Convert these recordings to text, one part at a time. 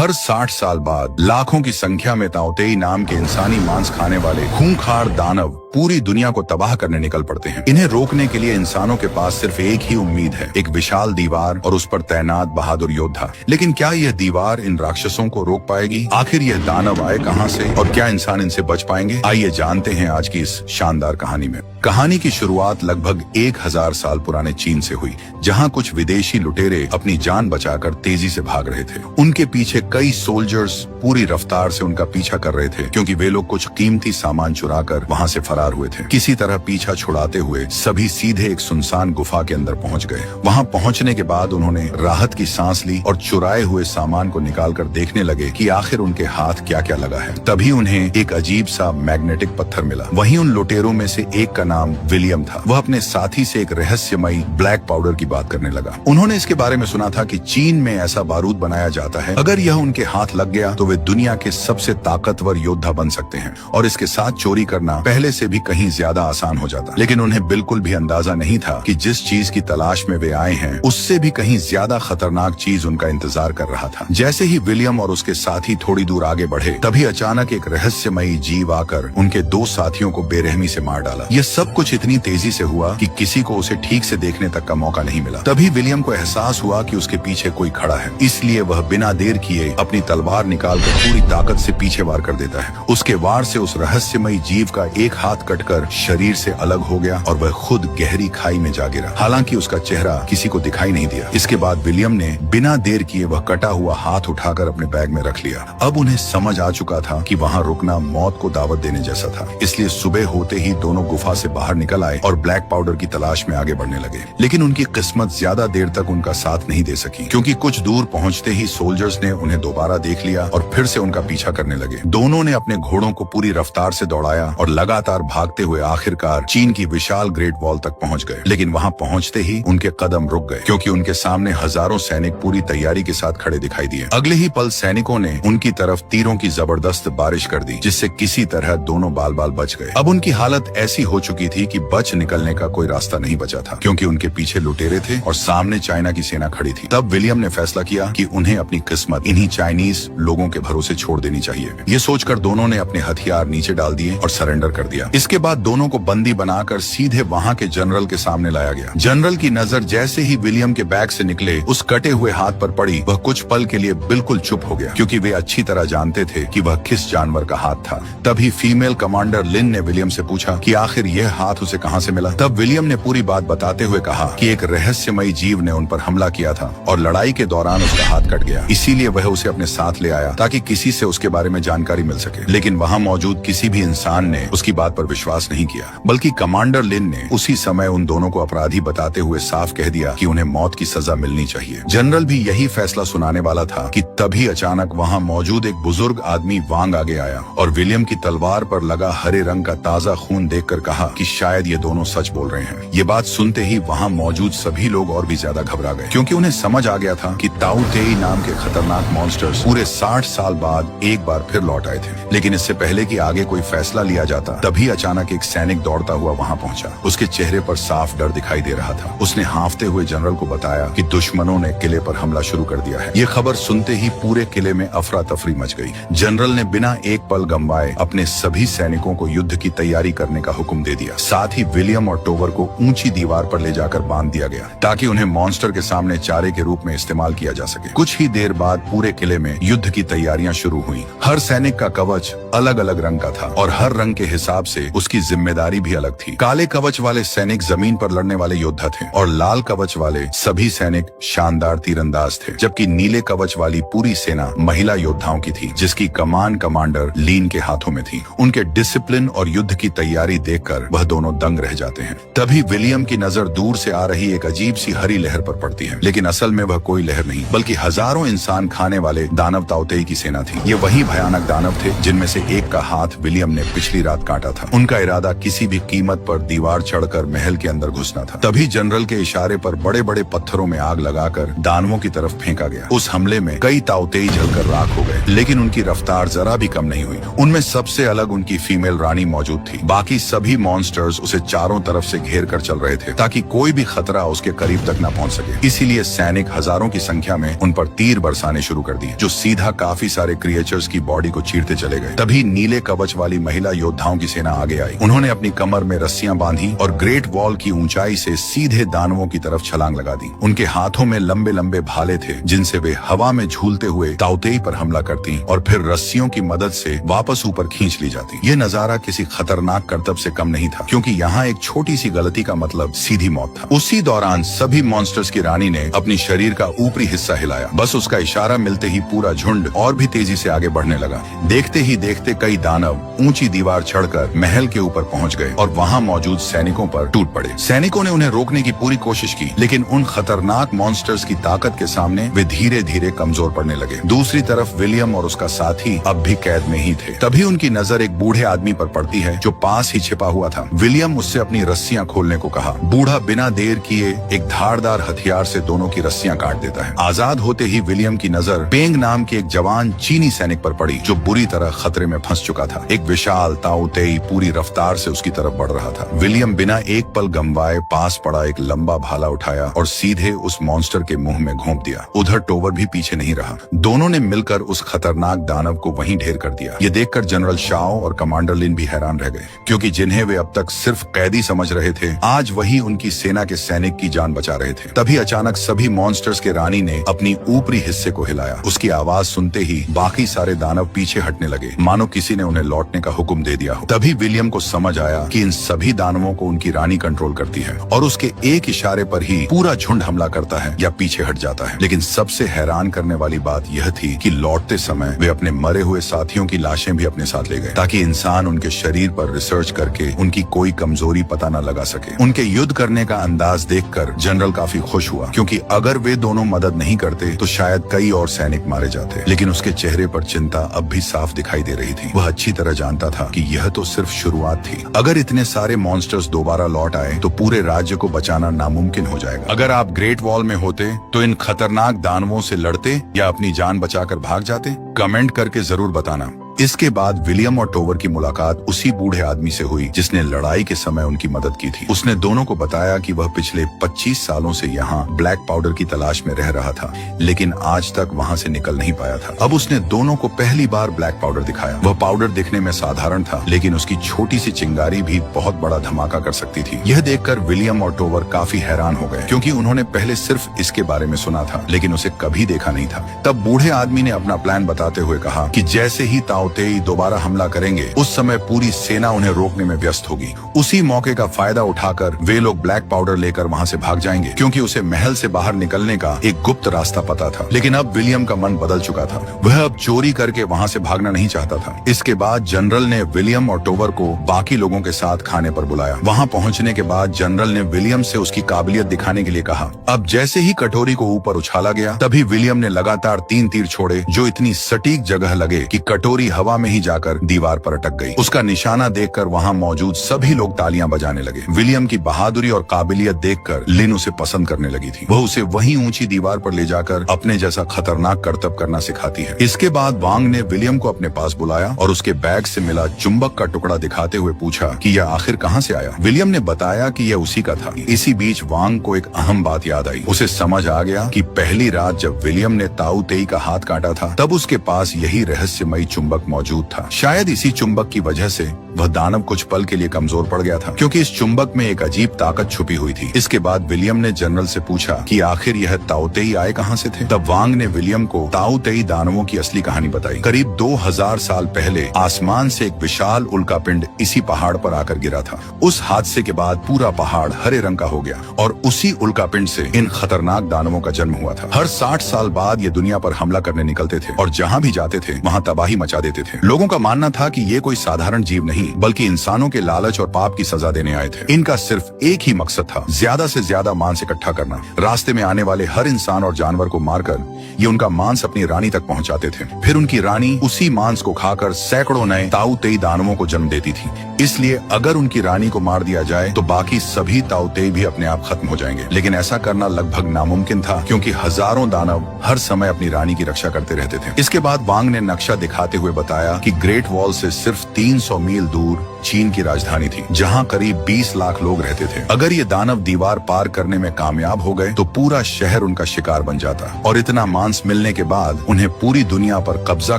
हर 60 साल बाद लाखों की संख्या में ताओतेई नाम के इंसानी मांस खाने वाले खूंखार दानव पूरी दुनिया को तबाह करने निकल पड़ते हैं। इन्हें रोकने के लिए इंसानों के पास सिर्फ एक ही उम्मीद है, एक विशाल दीवार और उस पर तैनात बहादुर योद्धा। लेकिन क्या यह दीवार इन राक्षसों को रोक पाएगी? आखिर यह दानव आए कहां से और क्या इंसान इनसे बच पाएंगे? आइए जानते हैं आज की इस शानदार कहानी में। कहानी की शुरुआत लगभग 1000 साल पुराने चीन से हुई, जहां कुछ विदेशी लुटेरे अपनी जान बचाकर तेजी से भाग रहे थे। उनके पीछे कई सोल्जर्स पूरी रफ्तार से उनका पीछा कर रहे थे, क्योंकि वे लोग कुछ कीमती सामान चुराकर वहां से फरार हुए थे। किसी तरह पीछा छुड़ाते हुए सभी सीधे एक सुनसान गुफा के अंदर पहुंच गए। वहां पहुंचने के बाद उन्होंने राहत की सांस ली और चुराए हुए सामान को निकालकर देखने लगे कि आखिर उनके हाथ क्या क्या लगा है। तभी उन्हें एक अजीब सा मैग्नेटिक पत्थर मिला। वहीं उन लुटेरों में से एक का नाम विलियम था। वह अपने साथी से एक रहस्यमयी ब्लैक पाउडर की बात करने लगा। उन्होंने इसके बारे में सुना था कि चीन में ऐसा बारूद बनाया जाता है, अगर यह उनके हाथ लग गया तो वे दुनिया के सबसे ताकतवर योद्धा बन सकते हैं, और इसके साथ चोरी करना पहले से भी कहीं ज्यादा आसान हो जाता। लेकिन उन्हें बिल्कुल भी अंदाजा नहीं था कि जिस चीज की तलाश में वे आए हैं उससे भी कहीं ज्यादा खतरनाक चीज उनका इंतजार कर रहा था। जैसे ही विलियम और उसके साथी थोड़ी दूर आगे बढ़े, तभी अचानक एक रहस्यमयी जीव आकर उनके दो साथियों को बेरहमी से मार डाला। यह सब कुछ इतनी तेजी से हुआ कि किसी को उसे ठीक से देखने तक का मौका नहीं मिला। तभी विलियम को एहसास हुआ कि उसके पीछे कोई खड़ा है, इसलिए वह बिना देर किए अपनी तलवार निकालकर पूरी ताकत से पीछे वार कर देता है। उसके वार से उस रहस्यमयी जीव का एक हाथ कटकर शरीर से अलग हो गया और वह खुद गहरी खाई में जा गिरा। हालांकि उसका चेहरा किसी को दिखाई नहीं दिया। इसके बाद विलियम ने बिना देर किए वह कटा हुआ हाथ उठाकर अपने बैग में रख लिया। अब उन्हें समझ आ चुका था कि वहां रुकना मौत को दावत देने जैसा था, इसलिए सुबह होते ही दोनों गुफा से बाहर निकल आए और ब्लैक पाउडर की तलाश में आगे बढ़ने लगे। लेकिन उनकी किस्मत ज्यादा देर तक उनका साथ नहीं दे सकी, क्योंकि कुछ दूर पहुंचते ही सोल्जर्स ने उन्हें दोबारा देख लिया और फिर से उनका पीछा करने लगे। दोनों ने अपने घोड़ों को पूरी रफ्तार से दौड़ाया और लगातार भागते हुए आखिरकार चीन की विशाल ग्रेट वॉल तक पहुंच गए। लेकिन वहां पहुंचते ही उनके कदम रुक गए, क्योंकि उनके सामने हजारों सैनिक पूरी तैयारी के साथ खड़े दिखाई दिए। अगले ही पल सैनिकों ने उनकी तरफ तीरों की जबरदस्त बारिश कर दी, जिससे किसी तरह दोनों बाल बाल बच गए। अब उनकी हालत ऐसी हो चुकी थी कि बच निकलने का कोई रास्ता नहीं बचा था, क्योंकि उनके पीछे लुटेरे थे और सामने चाइना की सेना खड़ी थी। तब विलियम ने फैसला किया कि उन्हें अपनी किस्मत इन्हीं चाइनीज लोगों के भरोसे छोड़ देनी चाहिए। ये सोचकर दोनों ने अपने हथियार नीचे डाल दिए और सरेंडर कर दिया। इसके बाद दोनों को बंदी बनाकर सीधे वहां के जनरल के सामने लाया गया। जनरल की नजर जैसे ही विलियम के बैग से निकले उस कटे हुए हाथ पर पड़ी, वह कुछ पल के लिए बिल्कुल चुप हो गया, क्योंकि वे अच्छी तरह जानते थे कि वह किस जानवर का हाथ था। तभी फीमेल कमांडर लिन ने विलियम से पूछा कि आखिर यह हाथ उसे कहां से मिला। तब विलियम ने पूरी बात बताते हुए कहा कि एक रहस्यमयी जीव ने उन पर हमला किया था और लड़ाई के दौरान उसका हाथ कट गया, इसीलिए वह उसे अपने साथ ले आया ताकि किसी से उसके बारे में जानकारी मिल सके। लेकिन वहां मौजूद किसी भी इंसान ने उसकी बात पर विश्वास नहीं किया, बल्कि कमांडर लिन ने उसी समय उन दोनों को अपराधी बताते हुए साफ कह दिया कि उन्हें मौत की सजा मिलनी चाहिए। जनरल भी यही फैसला सुनाने वाला था कि तभी अचानक वहां मौजूद एक बुजुर्ग आदमी वांग आगे आया और विलियम की तलवार पर लगा हरे रंग का ताजा खून देखकर कहा कि शायद ये दोनों सच बोल रहे हैं। ये बात सुनते ही वहां मौजूद सभी लोग और भी ज्यादा घबरा गए, क्योंकि उन्हें समझ आ गया था कि ताओतेई नाम के खतरनाक मॉन्स्टर्स पूरे 60 साल बाद एक बार फिर लौट आए थे। लेकिन इससे पहले कि आगे कोई फैसला लिया जाता, तभी अचानक एक सैनिक दौड़ता हुआ वहां पहुंचा। उसके चेहरे पर साफ डर दिखाई दे रहा था। उसने हांफते हुए जनरल को बताया कि दुश्मनों ने किले पर हमला शुरू कर दिया है। ये खबर सुनते ही पूरे किले में अफरा तफरी मच गई। जनरल ने बिना एक पल गंवाए अपने सभी सैनिकों को युद्ध की तैयारी करने का हुक्म दे दिया। साथ ही विलियम और टोवर को ऊंची दीवार पर ले जाकर बांध दिया गया, ताकि उन्हें मॉन्स्टर के सामने चारे के रूप में इस्तेमाल किया जा सके। कुछ ही देर बाद पूरे किले में युद्ध की तैयारियां शुरू हुई। हर सैनिक का कवच अलग अलग रंग का था और हर रंग के हिसाब से उसकी जिम्मेदारी भी अलग थी। काले कवच वाले सैनिक जमीन पर लड़ने वाले योद्धा थे और लाल कवच वाले सभी सैनिक शानदार तीरंदाज थे, जबकि नीले कवच वाली पूरी सेना महिला योद्धाओं की थी, जिसकी कमान कमांडर लीन के हाथों में थी। उनके डिसिप्लिन और युद्ध की तैयारी देखकर वह दोनों दंग रह जाते हैं। तभी विलियम की नजर दूर से आ रही एक अजीब सी हरी लहर पर पड़ती है, लेकिन असल में वह कोई लहर नहीं, बल्कि हजारों इंसान खाने वाले दानव ताओतेई की सेना थी। ये वही भयानक दानव थे जिनमें से एक का हाथ विलियम ने पिछली रात काटा था। उनका इरादा किसी भी कीमत पर दीवार चढ़कर महल के अंदर घुसना था। तभी जनरल के इशारे पर बड़े बड़े पत्थरों में आग लगाकर दानवों की तरफ फेंका गया। उस हमले में कई ताउतेई जलकर राख हो गए, लेकिन उनकी रफ्तार जरा भी कम नहीं हुई। उनमें सबसे अलग उनकी फीमेल रानी मौजूद थी। बाकी सभी मॉन्स्टर्स उसे चारों तरफ से घेर कर चल रहे थे ताकि कोई भी खतरा उसके करीब तक न पहुंच सके। इसीलिए सैनिक हजारों की संख्या में उन पर तीर बरसाने शुरू कर दिए, जो सीधा काफी सारे क्रिएचर्स की बॉडी को चीरते चले गए। तभी नीले कवच वाली महिला योद्धाओं की सेना आगे आई। उन्होंने अपनी कमर में रस्सियां बांधी और ग्रेट वॉल की ऊंचाई से सीधे दानवों की तरफ छलांग लगा दी। उनके हाथों में लंबे लंबे भाले थे, जिनसे वे हवा में झूलते हुए ताउतेई पर हमला करती और फिर रस्सियों की मदद से वापस ऊपर खींच ली जाती। ये नजारा किसी खतरनाक करतब से कम नहीं था, क्योंकि यहाँ एक छोटी सी गलती का मतलब सीधी मौत था। उसी दौरान सभी मॉन्स्टर्स की रानी ने अपनी शरीर का ऊपरी हिस्सा हिलाया। बस उसका इशारा मिलते ही पूरा झुंड और भी तेजी से आगे बढ़ने लगा। देखते ही देखते कई दानव ऊंची दीवार चढ़कर महल के ऊपर पहुंच गए और वहां मौजूद सैनिकों पर टूट पड़े। सैनिकों ने उन्हें रोकने की पूरी कोशिश की, लेकिन उन खतरनाक मॉन्स्टर्स की ताकत के सामने वे धीरे धीरे कमजोर पड़ने लगे। दूसरी तरफ विलियम और उसका साथी अब भी कैद में ही थे। तभी उनकी नजर एक बूढ़े आदमी पर पड़ती है, जो पास ही छिपा हुआ था। विलियम उससे अपनी रस्सियां खोलने को कहा। बूढ़ा बिना देर किए एक धारदार हथियार से दोनों की रस्सियां काट देता है। आजाद होते ही विलियम की नजर पेंग नाम के एक जवान चीनी सैनिक पर पड़ी, जो बुरी तरह खतरे में फंस चुका था। एक विशाल ताउतेई पूरी रफ्तार से उसकी तरफ बढ़ रहा था। विलियम बिना एक पल गंवाए पास पड़ा एक लंबा भाला उठाया और सीधे उस मॉन्स्टर के मुंह में घोंप दिया। उधर टोवर भी पीछे नहीं रहा। दोनों ने मिलकर उस खतरनाक दानव को वहीं ढेर कर दिया। ये देखकर जनरल शाओ और कमांडर लिन भी हैरान रह गए, क्योंकि जिन्हें वे अब तक सिर्फ कैदी समझ रहे थे, आज वही उनकी सेना के सैनिक की जान बचा रहे थे। तभी अचानक सभी मॉन्स्टर्स के रानी ने अपनी ऊपरी हिस्से को हिलाया। उसकी आवाज सुनते ही बाकी सारे दानव पीछे हटने लगे, मानो किसी ने उन्हें लौटने का हुक्म दे दिया हो। तभी विलियम को समझ आया कि इन सभी दानवों को उनकी रानी कंट्रोल करती है और उसके एक इशारे पर ही पूरा झुंड हमला करता है या पीछे हट जाता है। लेकिन सबसे हैरान करने वाली बात यह थी कि लौटते समय वे अपने मरे हुए साथियों की लाशें भी अपने साथ ले गए, ताकि इंसान उनके शरीर पर रिसर्च करके उनकी कोई कमजोरी पता न लगा सके। उनके युद्ध करने का अंदाज देखकर जनरल काफी खुश हुआ, क्योंकि अगर वे दोनों मदद नहीं करते तो शायद कई और सैनिक मारे जाते। लेकिन उसके चेहरे पर चिंता अब भी साफ दिखाई दे रही थी। वह अच्छी तरह जानता था कि यह तो सिर्फ शुरुआत थी। अगर इतने सारे मॉन्स्टर्स दोबारा लौट आए तो पूरे राज्य को बचाना नामुमकिन हो जाएगा। अगर आप ग्रेट वॉल में होते तो इन खतरनाक दानवों से लड़ते या अपनी जान बचाकर भाग जाते? कमेंट करके जरूर बताना। इसके बाद विलियम और टोवर की मुलाकात उसी बूढ़े आदमी से हुई जिसने लड़ाई के समय उनकी मदद की थी। उसने दोनों को बताया कि वह पिछले 25 सालों से यहाँ ब्लैक पाउडर की तलाश में रह रहा था, लेकिन आज तक वहाँ से निकल नहीं पाया था। अब उसने दोनों को पहली बार ब्लैक पाउडर दिखाया। वह पाउडर दिखने में साधारण था, लेकिन उसकी छोटी सी चिंगारी भी बहुत बड़ा धमाका कर सकती थी। यह देखकर विलियम और टोवर काफी हैरान हो गए, क्योंकि उन्होंने पहले सिर्फ इसके बारे में सुना था, लेकिन उसे कभी देखा नहीं था। तब बूढ़े आदमी ने अपना प्लान बताते हुए कहा कि जैसे ही ताउतेई दोबारा हमला करेंगे, उस समय पूरी सेना उन्हें रोकने में व्यस्त होगी। उसी मौके का फायदा उठाकर वे लोग ब्लैक पाउडर लेकर वहां से भाग जाएंगे, क्योंकि उसे महल से बाहर निकलने का एक गुप्त रास्ता पता था। लेकिन अब विलियम का मन बदल चुका था। वह अब चोरी करके वहां से भागना नहीं चाहता था। इसके बाद जनरल ने विलियम और टोवर को बाकी लोगों के साथ खाने पर बुलाया। वहां पहुंचने के बाद जनरल ने विलियम से उसकी काबिलियत दिखाने के लिए कहा। अब जैसे ही कटोरी को ऊपर उछाला गया, तभी विलियम ने लगातार 3 तीर छोड़े, जो इतनी सटीक जगह लगे कि कटोरी हवा में ही जाकर दीवार पर अटक गई। उसका निशाना देखकर वहां मौजूद सभी लोग तालियां बजाने लगे। विलियम की बहादुरी और काबिलियत देखकर लिन उसे पसंद करने लगी थी। वह उसे वहीं ऊंची दीवार पर ले जाकर अपने जैसा खतरनाक करतब करना सिखाती है। इसके बाद वांग ने विलियम को अपने पास बुलाया और उसके बैग से मिला चुंबक का टुकड़ा दिखाते हुए पूछा कि यह आखिर कहां से आया। विलियम ने बताया कि यह उसी का था। इसी बीच वांग को एक अहम बात याद आई। उसे समझ आ गया कि पहली रात जब विलियम ने ताउतेई का हाथ काटा था, तब उसके पास यही रहस्यमयी चुंबक मौजूद था। शायद इसी चुंबक की वजह से वह दानव कुछ पल के लिए कमजोर पड़ गया था, क्योंकि इस चुंबक में एक अजीब ताकत छुपी हुई थी। इसके बाद विलियम ने जनरल से पूछा कि आखिर यह ताउतेई आए कहां से थे। तब वांग ने विलियम को ताउतेई दानवों की असली कहानी बताई। करीब 2000 साल पहले आसमान से एक विशाल उल्कापिंड इसी पहाड़ पर आकर गिरा था। उस हादसे के बाद पूरा पहाड़ हरे रंग का हो गया और उसी उल्कापिंड से इन खतरनाक दानवों का जन्म हुआ था। हर 60 साल बाद ये दुनिया पर हमला करने निकलते थे और जहां भी जाते थे वहां तबाही मचा देते देते थे। लोगों का मानना था कि ये कोई साधारण जीव नहीं बल्कि इंसानों के लालच और पाप की सजा देने आए थे। इनका सिर्फ एक ही मकसद था, ज्यादा से ज्यादा मांस इकट्ठा करना। रास्ते में आने वाले हर इंसान और जानवर को मारकर ये उनका मांस अपनी रानी तक पहुंचाते थे। फिर उनकी रानी उसी मांस को खाकर सैकड़ों नए ताऊ तेई दानवों को जन्म देती थी। इसलिए अगर उनकी रानी को मार दिया जाए तो बाकी सभी ताऊ तेई भी अपने आप खत्म हो जाएंगे। लेकिन ऐसा करना लगभग नामुमकिन था क्योंकि हजारों दानव हर समय अपनी रानी की रक्षा करते रहते थे। इसके बाद वांग ने नक्शा दिखाते हुए बताया कि ग्रेट वॉल से सिर्फ 300 मील दूर चीन की राजधानी थी, जहां करीब 20 लाख लोग रहते थे। अगर ये दानव दीवार पार करने में कामयाब हो गए तो पूरा शहर उनका शिकार बन जाता और इतना मांस मिलने के बाद उन्हें पूरी दुनिया पर कब्जा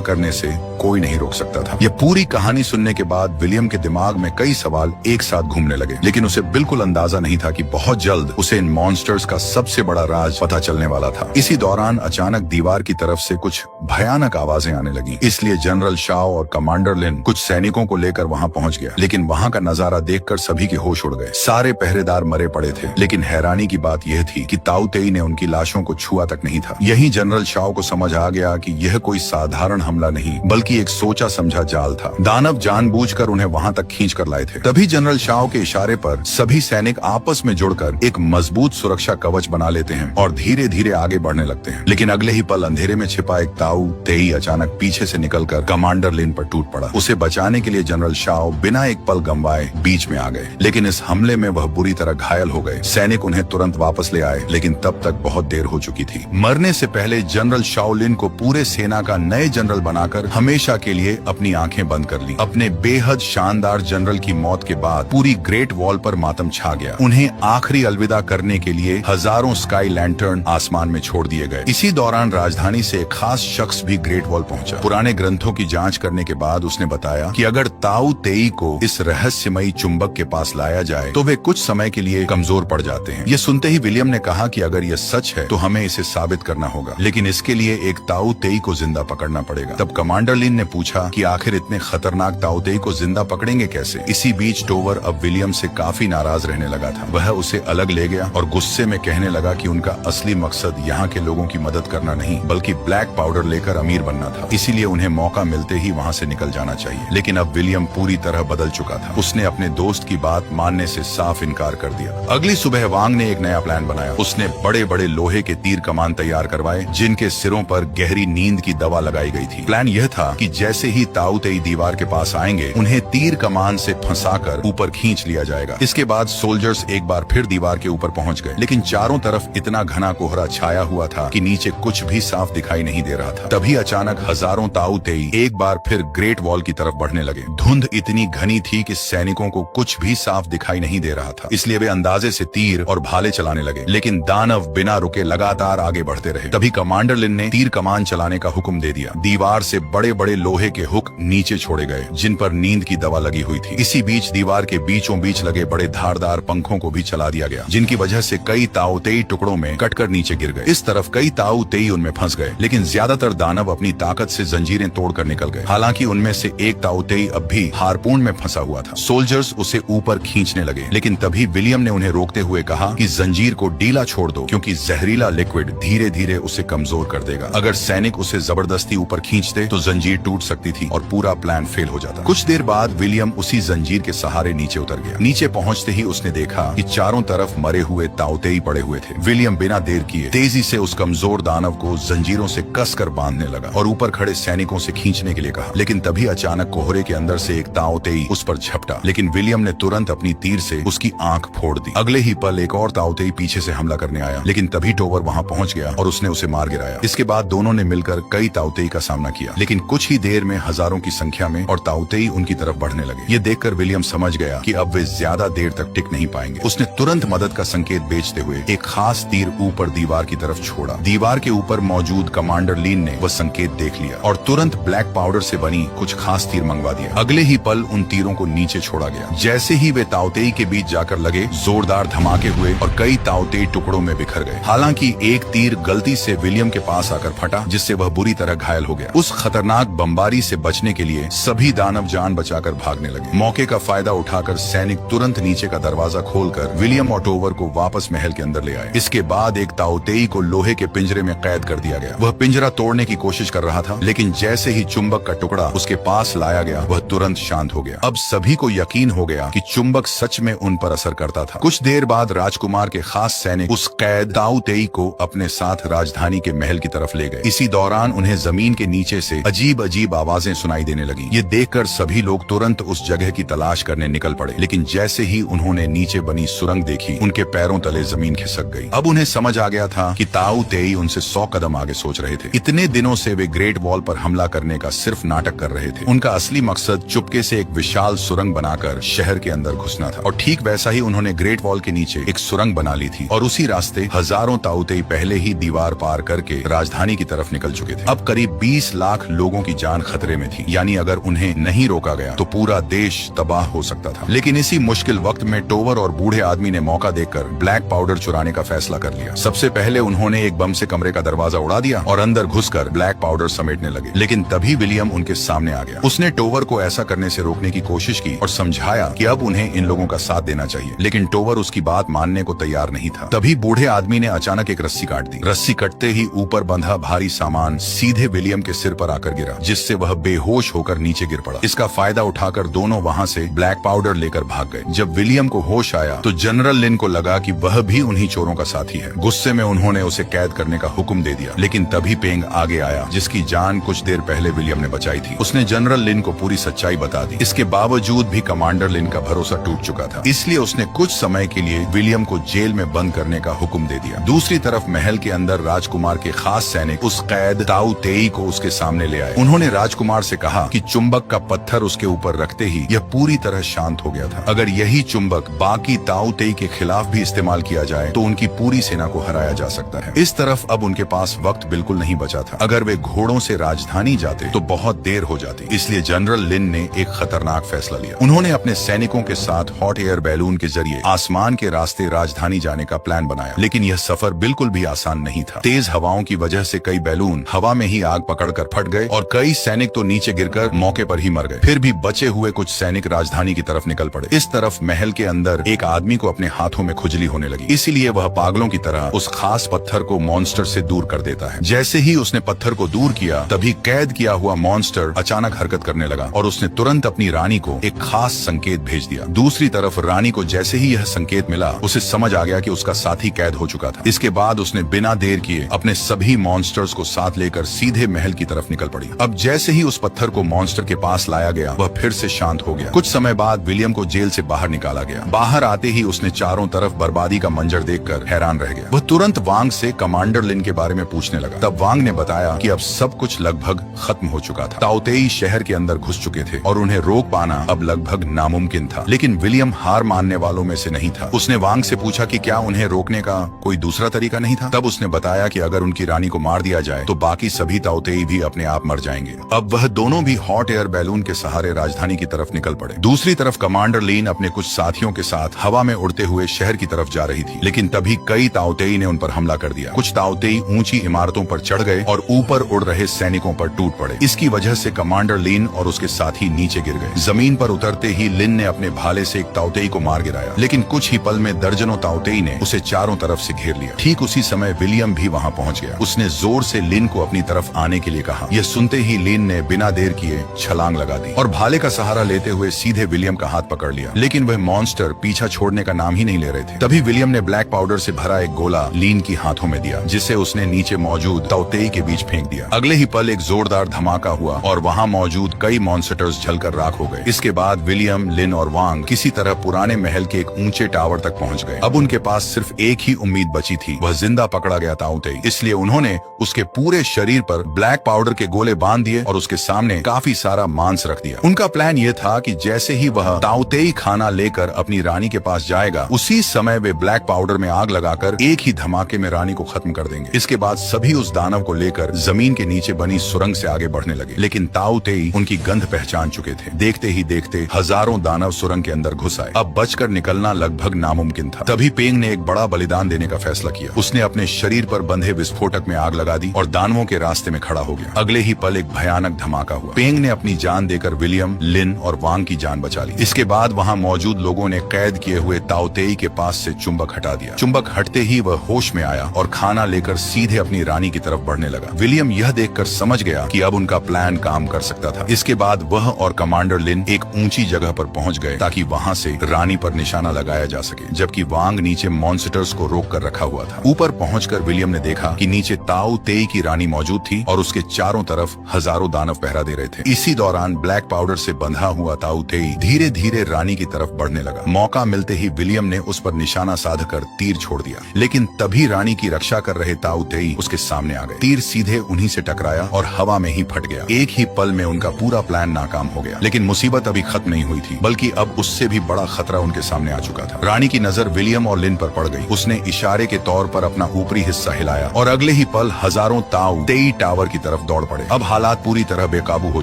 करने से कोई नहीं रोक सकता था। ये पूरी कहानी सुनने के बाद विलियम के दिमाग में कई सवाल एक साथ घूमने लगे, लेकिन उसे बिल्कुल अंदाजा नहीं था कि बहुत जल्द उसे इन मॉन्स्टर्स का सबसे बड़ा राज पता चलने वाला था। इसी दौरान अचानक दीवार की तरफ से कुछ भयानक आवाजें आने लगी, इसलिए जनरल शाओ और कमांडर लिन कुछ सैनिकों को लेकर वहां पहुंच गया। लेकिन वहां का नजारा देखकर सभी के होश उड़ गए। सारे पहरेदार मरे पड़े थे, लेकिन हैरानी की बात यह थी कि ताऊ तेई ने उनकी लाशों को छुआ तक नहीं था। यही जनरल शाओ को समझ आ गया कि यह कोई साधारण हमला नहीं बल्कि एक सोचा समझा जाल था। दानव जानबूझकर उन्हें वहां तक खींच कर लाए थे। तभी जनरल शाओ के इशारे पर सभी सैनिक आपस में जुड़कर एक मजबूत सुरक्षा कवच बना लेते हैं और धीरे धीरे आगे बढ़ने लगते हैं। लेकिन अगले ही पल अंधेरे में छिपा एक ताऊ तेई अचानक पीछे से निकलकर कमांडर लिन पर टूट पड़ा। उसे बचाने के लिए जनरल शाओ बिना एक पल गंवाए बीच में आ गए, लेकिन इस हमले में वह बुरी तरह घायल हो गए। सैनिक उन्हें तुरंत वापस ले आए, लेकिन तब तक बहुत देर हो चुकी थी। मरने से पहले जनरल शाओलिन को पूरे सेना का नए जनरल बनाकर हमेशा के लिए अपनी आंखें बंद कर ली। अपने बेहद शानदार जनरल की मौत के बाद पूरी ग्रेट वॉल पर मातम छा गया। उन्हें आखिरी अलविदा करने के लिए हजारों स्काई लैंटर्न आसमान में छोड़ दिए गए। इसी दौरान राजधानी से एक खास शख्स भी ग्रेट वॉल पहुंचा। पुराने ग्रंथों की जांच करने के बाद उसने बताया कि अगर ताऊ तेई को इस रहस्यमयी चुंबक के पास लाया जाए तो वे कुछ समय के लिए कमजोर पड़ जाते हैं। ये सुनते ही विलियम ने कहा कि अगर यह सच है तो हमें इसे साबित करना होगा, लेकिन इसके लिए एक ताऊ तेई को जिंदा पकड़ना पड़ेगा। तब कमांडर लिन ने पूछा कि आखिर इतने खतरनाक ताऊ तेई को जिंदा पकड़ेंगे कैसे। इसी बीच टोवर अब विलियम से काफी नाराज रहने लगा था। वह उसे अलग ले गया और गुस्से में कहने लगा कि उनका असली मकसद यहाँ के लोगों की मदद करना नहीं बल्कि ब्लैक पाउडर लेकर अमीर बनना था। इसीलिए उन्हें मौका मिलते ही वहाँ से निकल जाना चाहिए। लेकिन अब विलियम पूरी तरह बदल चुका था। उसने अपने दोस्त की बात मानने से साफ इनकार कर दिया। अगली सुबह वांग ने एक नया प्लान बनाया। उसने बड़े बड़े लोहे के तीर कमान तैयार करवाए जिनके सिरों पर गहरी नींद की दवा लगाई गई थी। प्लान यह था कि जैसे ही ताऊ तेई दीवार के पास आएंगे उन्हें तीर कमान से फंसाकर ऊपर खींच लिया जाएगा। इसके बाद सोल्जर्स एक बार फिर दीवार के ऊपर पहुंच गए, लेकिन चारों तरफ इतना घना कोहरा छाया हुआ था कि नीचे कुछ भी साफ दिखाई नहीं दे रहा था। तभी अचानक हजारों ताऊ तेई एक बार फिर ग्रेट वॉल की तरफ बढ़ने लगे। धुंध इतनी घनी थी कि सैनिकों को कुछ भी साफ दिखाई नहीं दे रहा था, इसलिए वे अंदाजे से तीर और भाले चलाने लगे। लेकिन दानव बिना रुके लगातार आगे बढ़ते रहे। तभी कमांडर लिन ने तीर कमान चलाने का हुक्म दे दिया। दीवार से बड़े बड़े लोहे के हुक नीचे छोड़े गए जिन पर नींद की दवा लगी हुई थी। इसी बीच दीवार के बीचों बीच लगे बड़े धारदार पंखों को भी चला दिया गया, जिनकी वजह से कई ताऊ तेई टुकड़ों में कटकर नीचे गिर गए। इस तरफ कई ताऊ तेई उनमें फंस गए, लेकिन ज्यादातर दानव अपनी ताकत से जंजीरें तोड़कर निकल गए। हालांकि उनमें से एक ताऊ तेई अब भी हारपून में फंसा हुआ था। सोल्जर्स उसे ऊपर खींचने लगे, लेकिन तभी विलियम ने उन्हें रोकते हुए कहा कि जंजीर को ढीला छोड़ दो क्योंकि जहरीला लिक्विड धीरे धीरे उसे कमजोर कर देगा। अगर सैनिक उसे जबरदस्ती ऊपर खींचते तो जंजीर टूट सकती थी और पूरा प्लान फेल हो जाता। कुछ देर बाद विलियम उसी जंजीर के सहारे नीचे उतर गया। नीचे पहुंचते ही उसने देखा कि चारों तरफ मरे हुए ताऊ तेई पड़े हुए थे। विलियम बिना देर किए तेजी से उस कमजोर दानव को जंजीरों से कसकर बांधने लगा और ऊपर खड़े सैनिकों से खींचने के लिए कहा। लेकिन तभी अचानक कोहरे के अंदर से एक ताऊ तेई उस पर झपटा, लेकिन विलियम ने तुरंत अपनी तीर से उसकी आंख फोड़ दी। अगले ही पल एक और ताऊ तेई पीछे से हमला करने आया, लेकिन तभी टोवर वहां पहुंच गया और उसने उसे मार गिराया। इसके बाद दोनों ने मिलकर कई ताऊ तेई का सामना किया, लेकिन कुछ ही देर में हजारों की संख्या में और ताऊ तेई उनकी तरफ बढ़ने लगे। ये देखकर विलियम समझ गया कि अब वे ज्यादा देर तक टिक नहीं पाएंगे। उसने तुरंत मदद का संकेत भेजते हुए एक खास तीर ऊपर दीवार की तरफ छोड़ा। दीवार के ऊपर मौजूद कमांडर लीन ने वह संकेत देख लिया और तुरंत ब्लैक पाउडर से बनी कुछ खास तीर मंगवा दिया। अगले ही पल उन तीरों को नीचे छोड़ा गया। जैसे ही वे ताओतेई के बीच जाकर लगे, जोरदार धमाके हुए और कई ताओतेई टुकड़ों में बिखर गए। हालांकि एक तीर गलती से विलियम के पास आकर फटा, जिससे वह बुरी तरह घायल हो गया। उस खतरनाक बमबारी से बचने के लिए सभी दानव जान बचाकर भागने लगे। मौके का फायदा उठाकर सैनिक तुरंत नीचे का दरवाजा खोलकर विलियम और टोवर को वापस महल के अंदर ले आए। इसके बाद एक ताओतेई को लोहे के पिंजरे में कैद कर दिया गया। वह पिंजरा तोड़ने की कोशिश कर रहा था, लेकिन जैसे ही चुंबक का टुकड़ा उसके पास लाया गया, वह तुरंत शांत हो गया। अब सभी को यकीन हो गया कि चुंबक सच में उन पर असर करता था। कुछ देर बाद राजकुमार के खास सैनिक उस कैद ताओतेई को अपने साथ राजधानी के महल की तरफ ले गए। इसी दौरान उन्हें जमीन के नीचे से अजीब अजीब आवाजें सुनाई देने लगी। ये देखकर सभी लोग तुरंत उस जगह की तलाश करने निकल पड़े, लेकिन जैसे ही उन्होंने नीचे बनी सुरंग देखी, उनके पैरों तले जमीन खिसक गई। अब उन्हें समझ आ गया था कि ताओतेई उनसे 100 कदम आगे सोच रहे थे। इतने दिनों से वे ग्रेट वॉल पर हमला करने का सिर्फ नाटक कर रहे थे। उनका असली मकसद चुपके से एक विशाल सुरंग बनाकर शहर के अंदर घुसना था। और ठीक वैसा ही उन्होंने ग्रेट वॉल के नीचे एक सुरंग बना ली थी, और उसी रास्ते हजारों ताओतेई पहले ही दीवार पार करके राजधानी की तरफ निकल चुके थे। अब करीब 20 लाख लोगों की जान खतरे में थी, यानी अगर उन्हें नहीं रोका गया तो पूरा देश तबाह हो सकता था। लेकिन इसी मुश्किल वक्त में टोवर और बूढ़े आदमी ने मौका देखकर ब्लैक पाउडर चुराने का फैसला कर लिया। सबसे पहले उन्होंने एक बम से कमरे का दरवाजा उड़ा दिया और अंदर घुसकर ब्लैक पाउडर समेटने लगे। लेकिन तभी विलियम उनके सामने आ गया। उसने टोवर को ऐसा करने से रोकने की कोशिश की और समझाया कि अब उन्हें इन लोगों का साथ देना चाहिए, लेकिन टोवर उसकी बात मानने को तैयार नहीं था। तभी बूढ़े आदमी ने अचानक एक रस्सी काट दी। रस्सी कटते ही ऊपर बंधा भारी सामान सीधे विलियम के सिर पर आकर गिरा, जिससे वह बेहोश होकर नीचे गिर पड़ा। इसका फायदा उठाकर दोनों वहां से ब्लैक पाउडर लेकर भाग गए। जब विलियम को होश आया तो जनरल लिन को लगा कि वह भी उन्हीं चोरों का साथी है। गुस्से में उन्होंने उसे कैद करने का हुक्म दे दिया, लेकिन तभी पेंग आगे आया, जिसकी जान कुछ देर पहले विलियम ने बचाई थी। उसने जनरल लिन को पूरी सच्चाई बता दी। इसके बावजूद भी कमांडर लिन का भरोसा टूट चुका था, इसलिए उसने कुछ समय के लिए विलियम को जेल में बंद करने का हुक्म दे दिया। दूसरी तरफ महल के अंदर राजकुमार के खास सैनिक उस कैद ताओतेई को उसके सामने ले आए। उन्होंने राजकुमार से कहा कि चुंबक का पत्थर उसके ऊपर रखते ही यह पूरी तरह शांत हो गया था। अगर यही चुंबक बाकी ताओतेई के खिलाफ भी इस्तेमाल किया जाए तो उनकी पूरी सेना को हराया जा सकता है। इस तरफ अब उनके पास वक्त बिल्कुल नहीं बचा था। अगर वे घोड़ों से राजधानी जाते तो बहुत देर हो जाती, इसलिए जनरल लिन ने एक खतरनाक फैसला लिया। उन्होंने अपने सैनिकों के साथ हॉट एयर बैलून के जरिए आसमान के रास्ते राजधानी जाने का प्लान बनाया, लेकिन यह सफर बिल्कुल भी आसान नहीं था। तेज हवाओं की वजह से कई बैलून हवा में ही आग पकड़कर फट गए और कई सैनिक तो नीचे गिरकर मौके पर ही मर गए। फिर भी बचे हुए कुछ सैनिक राजधानी की तरफ निकल पड़े। इस तरफ महल के अंदर एक आदमी को अपने हाथों में खुजली होने लगी, इसीलिए वह पागलों की तरह उस खास पत्थर को मॉन्स्टर से दूर कर देता है। जैसे ही उसने पत्थर को दूर किया, तभी कैद किया हुआ मॉन्स्टर अचानक हरकत करने लगा और उसने तुरंत अपनी रानी को एक खास संकेत भेज दिया। दूसरी तरफ रानी को जैसे ही यह संकेत मिला, उसे समझ आ गया कि उसका साथी कैद हो चुका था। इसके बाद उसने बिना देर किए अपने सभी मॉन्स्टर्स को साथ लेकर सीधे महल की तरफ निकल पड़ी। अब जैसे ही उस पत्थर को मॉन्स्टर के पास लाया गया, वह फिर से शांत हो गया। कुछ समय बाद विलियम को जेल से बाहर निकाला गया। बाहर आते ही उसने चारों तरफ बर्बादी का मंजर देखकर हैरान रह गया। वह तुरंत वांग से कमांडर लिन के बारे में पूछने लगा। तब वांग ने बताया कि अब सब कुछ लगभग खत्म हो चुका था। ताओतेई शहर के अंदर घुस चुके थे और उन्हें रोक पाना अब लगभग नामुमकिन था। लेकिन विलियम हार मानने वालों में से नहीं था। उसने वांग से पूछा कि क्या उन्हें रोकने का कोई दूसरा तरीका नहीं था। तब उसने बताया कि अगर उनकी रानी को मार दिया जाए तो बाकी सभी ताओतेई भी अपने आप मर जाएंगे। अब वह दोनों भी हॉट एयर बैलून के सहारे राजधानी की तरफ निकल पड़े। दूसरी तरफ कमांडर लिन अपने कुछ साथियों के साथ हवा में उड़ते हुए शहर की तरफ जा रही थी, लेकिन तभी कई ताओतेई ने उन पर हमला कर दिया। कुछ ताओतेई ऊंची इमारतों पर चढ़ गए और ऊपर उड़ रहे सैनिकों पर टूट पड़े। इसकी वजह से कमांडर लिन और उसके साथी नीचे गिर गए। जमीन पर उतरते ही लिन ने अपने भाले से एक ताओतेई को मार गिराया, लेकिन कुछ ही पल में दर्जनों ताओतेई ने उसे चारों तरफ से घेर लिया। ठीक उसी समय विलियम भी वहां पहुंच गया। उसने जोर से लिन को अपनी तरफ आने के लिए कहा। यह सुनते ही लिन ने बिना देर किए छलांग लगा दी और भाले का सहारा लेते हुए सीधे विलियम का हाथ पकड़ लिया। लेकिन वह मॉन्स्टर पीछा छोड़ने का नाम ही नहीं ले रहे थे। तभी विलियम ने ब्लैक पाउडर से भरा एक गोला लिन की हाथों में दिया, जिसे उसने नीचे मौजूद ताओतेई के बीच फेंक दिया। अगले ही पल एक जोरदार धमाका हुआ और वहां मौजूद कई मॉन्स्टर्स जलकर राख हो गए। इसके बाद विलियम, लिन और वांग किसी तरह पुराने महल के एक ऊंचे टावर तक पहुंच गए। अब उनके पास सिर्फ एक ही उम्मीद बची थी, वह जिंदा पकड़ा गया ताओतेई। इसलिए उन्होंने उसके पूरे शरीर पर ब्लैक पाउडर के गोले बांध दिए और उसके सामने काफी सारा मांस रख दिया। उनका प्लान यह था कि जैसे ही वह ताओतेई खाना लेकर अपनी रानी के पास जाएगा, उसी समय वे ब्लैक पाउडर में आग लगाकर एक ही धमाके में रानी को खत्म कर देंगे। इसके बाद सभी उस दानव को लेकर जमीन के नीचे बनी सुरंग से आगे बढ़ने लगे, लेकिन ताओतेई उनकी गंध पहचान चुके थे। देखते देखते ही देखते हजारों दानव सुरंग के अंदर घुस आए। अब बचकर निकलना लगभग नामुमकिन था। तभी पेंग ने एक बड़ा बलिदान देने का फैसला किया। उसने अपने शरीर पर बंधे विस्फोटक में आग लगा दी और दानवों के रास्ते में खड़ा हो गया। अगले ही पल एक भयानक धमाका हुआ। पेंग ने अपनी जान देकर विलियम, लिन और वांग की जान बचा ली। इसके बाद वहाँ मौजूद लोगों ने कैद किए हुए ताओ तेई के पास से चुंबक हटा दिया। चुंबक हटते ही वह होश में आया और खाना लेकर सीधे अपनी रानी की तरफ बढ़ने लगा। विलियम यह देखकर समझ गया कि अब उनका प्लान काम कर सकता था। इसके बाद वह और कमांडर लिन एक ऊंची जगह पर पहुंच गए ताकि वहां से रानी पर निशाना लगाया जा सके, जबकि वांग नीचे मॉन्स्टर्स को रोक कर रखा हुआ था। ऊपर पहुंचकर विलियम ने देखा कि नीचे ताओ तेई की रानी मौजूद थी और उसके चारों तरफ हजारों दानव पहरा दे रहे थे। इसी दौरान ब्लैक पाउडर से बंधा हुआ ताओ तेई धीरे धीरे रानी की तरफ बढ़ने लगा। मौका मिलते ही विलियम ने उस पर निशाना साधकर तीर छोड़ दिया, लेकिन तभी रानी की रक्षा कर रहे ताओ तेई उसके सामने आ गए। तीर सीधे उन्हीं से टकराया और हवा में ही फट गया। एक ही पल में उनका पूरा प्लान नाकाम हो गया। लेकिन मुसीबत अभी खत्म नहीं हुई थी, बल्कि अब उससे भी बड़ा खतरा उनके सामने आ चुका था। रानी की नजर विलियम और लिन पर पड़ गई। उसने इशारे के तौर पर अपना ऊपरी हिस्सा हिलाया और अगले ही पल हजारों ताओ तेई टावर की तरफ दौड़ पड़े। अब हालात पूरी तरह बेकाबू हो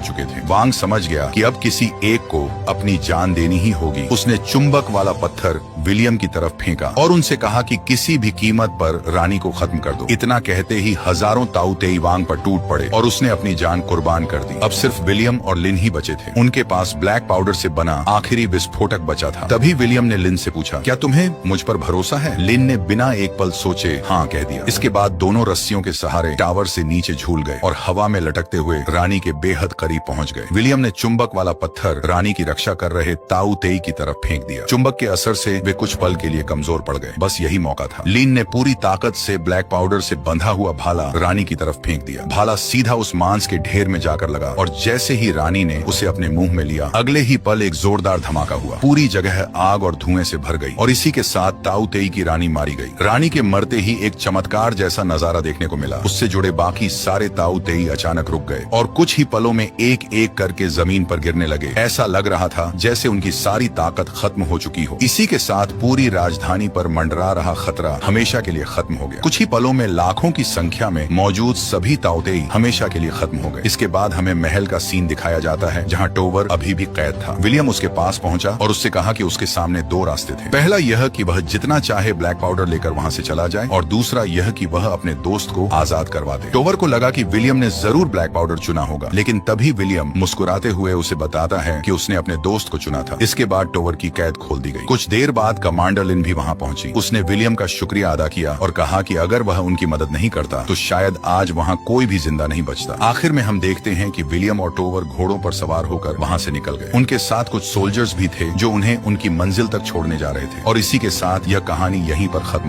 चुके थे। वांग समझ गया कि अब किसी एक को अपनी जान देनी ही होगी। उसने चुंबक वाला पत्थर विलियम की तरफ फेंका और उनसे कहा कि किसी भी कीमत पर रानी को खत्म कर दो। इतना कहते ही हजारों ताऊ तेई वांग पर टूट पड़े और उसने अपनी जान कुर्बान कर दी। अब सिर्फ विलियम और लिन ही बचे थे। उनके पास ब्लैक पाउडर से बना आखिरी विस्फोटक बचा था। तभी विलियम ने लिन से पूछा, क्या तुम्हें मुझ पर भरोसा है? लिन ने बिना एक पल सोचे हाँ कह दिया। इसके बाद दोनों रस्सियों के सहारे टावर से नीचे झूल गए और हवा में लटकते हुए रानी के बेहद करीब पहुंच गए। विलियम ने चुंबक वाला पत्थर रानी की रक्षा कर रहे ताऊ तेई की तरफ फेंक दिया। चुंबक के असर से वे कुछ पल के लिए कमजोर पड़ गए। बस यही मौका था। लिन ने पूरी ताकत से ब्लैक पाउडर से बंधा हुआ भाला रानी की तरफ फेंक दिया। भाला सीधा उस मांस के ढेर में जाकर लगा और जैसे ही रानी ने उसे अपने मुंह में लिया, अगले ही पल एक जोरदार धमाका हुआ। पूरी जगह आग और धुएं से भर गई और इसी के साथ ताऊ तेई की रानी मारी गई। रानी के मरते ही एक चमत्कार जैसा नजारा देखने को मिला। उससे जुड़े बाकी सारे ताऊ तेई अचानक रुक गए और कुछ ही पलों में एक एक करके जमीन पर गिरने लगे। ऐसा लग रहा था जैसे उनकी सारी ताकत खत्म हो चुकी हो। इसी के साथ पूरी राजधानी पर मंडरा रहा खतरा हमेशा के लिए खत्म हो गया। कुछ ही पलों में लाखों की संख्या में मौजूद सभी ताऊ तेई हमेशा के लिए खत्म हो गए। इसके बाद हमें महल का सीन दिखाया जाता है जहाँ टोवर अभी भी कैद था। विलियम उसके पास पहुंचा और उससे कहा कि उसके सामने दो रास्ते थे। पहला यह कि वह जितना चाहे ब्लैक पाउडर लेकर वहां से चला जाए और दूसरा यह कि वह अपने दोस्त को आजाद करवा दे। टोवर को लगा कि विलियम ने जरूर ब्लैक पाउडर चुना होगा, लेकिन तभी विलियम मुस्कुराते हुए उसे बताता है कि उसने अपने दोस्त को चुना था। इसके बाद टोवर की कैद खोल दी गई। कुछ देर बाद कमांडर लिन भी वहां पहुंची। उसने विलियम का शुक्रिया अदा किया और कहा कि अगर वह उनकी मदद नहीं करता तो शायद आज वहां कोई भी जिंदा नहीं बचता। आखिर में हम देखते हैं कि विलियम और टोवर घोड़ों पर सवार होकर वहां से निकल गए। उनके साथ कुछ सोल्जर्स भी थे जो उन्हें उनकी मंजिल तक छोड़ने जा रहे थे और इसी के साथ यह कहानी यहीं पर खत्म